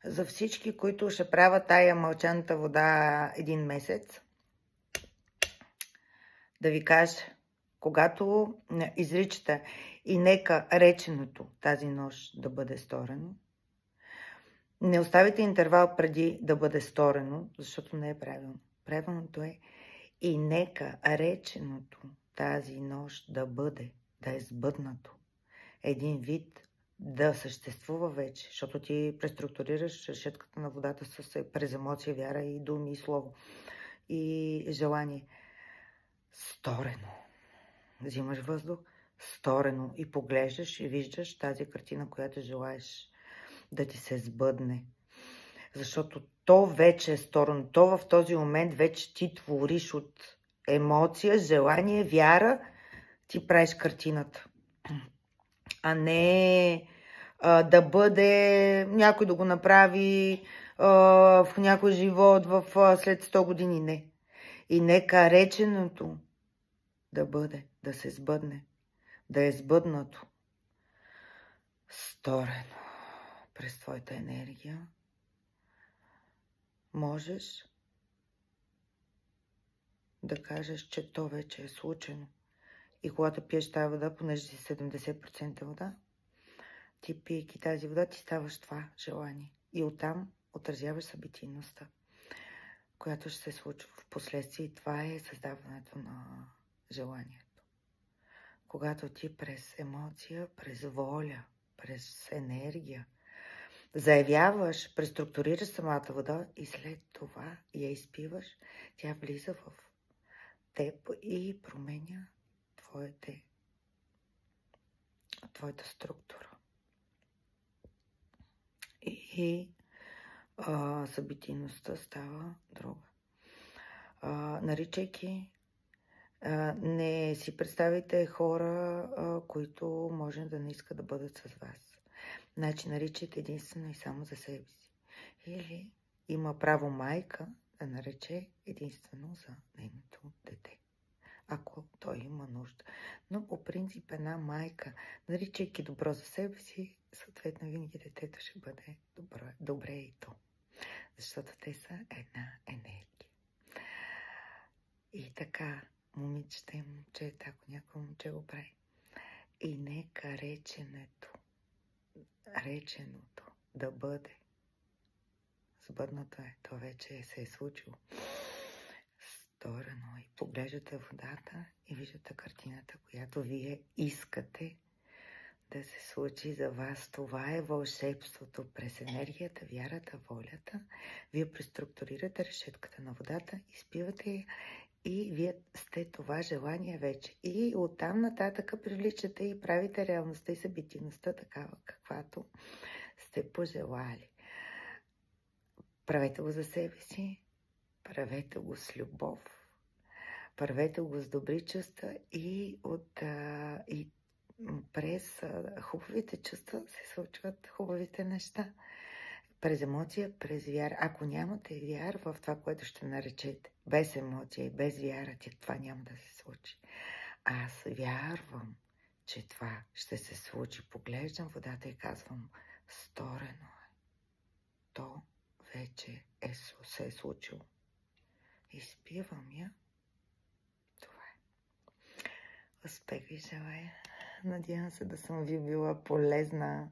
За всички, които ще правят тая мълчаната вода 1 месец, да ви кажа, когато изричате и нека реченото тази нощ да бъде сторено, не оставите интервал преди да бъде сторено, защото не е правилно. Правилното е и нека реченото тази нощ да е сбъднато. Един вид да съществува вече, защото ти преструктурираш решетката на водата през емоция, вяра и думи, и слово, и желание. Сторено. Взимаш въздух, сторено и поглеждаш и виждаш тази картина, която желаеш да ти се сбъдне. Защото то вече е сторено. То в този момент вече ти твориш от емоция, желание, вяра, ти правиш картината. А не да бъде някой да го направи в някой живот след 100 години. Не. И нека реченото да бъде, да се сбъдне, да е сбъднато, сторено през твоята енергия. Можеш да кажеш, че то вече е случено. И когато пиеш тази вода, понеже си 70% вода, ти пийки тази вода, ти ставаш това желание. И оттам отразяваш събитийността, която ще се случва в последствие. И това е създаването на желанието. Когато ти през емоция, през воля, през енергия заявяваш, преструктурираш самата вода и след това я изпиваш, тя влиза в теб и променя твоята структура. И събитийността става друга. Наричайки, не си представите хора, които може да не искат да бъдат с вас. Значи наричайте единствено и само за себе си. Или има право майка да нарече единствено за нейното дете, ако той има нужда. Но по принцип една майка, наричайки добро за себе си, съответно винаги детето ще бъде добре и то. Защото те са една енергия. И така, момичета и момчета, ако някой момче го прави. И нека реченото да бъде. Сбъдното е, то вече се е случило. Сторено. И поглеждате водата и виждате картината, която вие искате да се случи за вас. Това е вълшебството. През енергията, вярата, волята. Вие преструктурирате решетката на водата, изпивате я и вие сте това желание вече. И оттам нататък привличате и правите реалността и събитийността такава, каквато сте пожелали. Правете го за себе си, правете го с любов, правете го с добри чувства и през хубавите чувства се случват хубавите неща. През емоция, през вяра. Ако нямате вяра в това, което ще наречете, без емоция и без вяра, това няма да се случи. Аз вярвам, че това ще се случи. Поглеждам водата и казвам, сторено е. То вече се е случило. Изпивам я. Това е. Успех ви желая. Надявам се да съм ви била полезна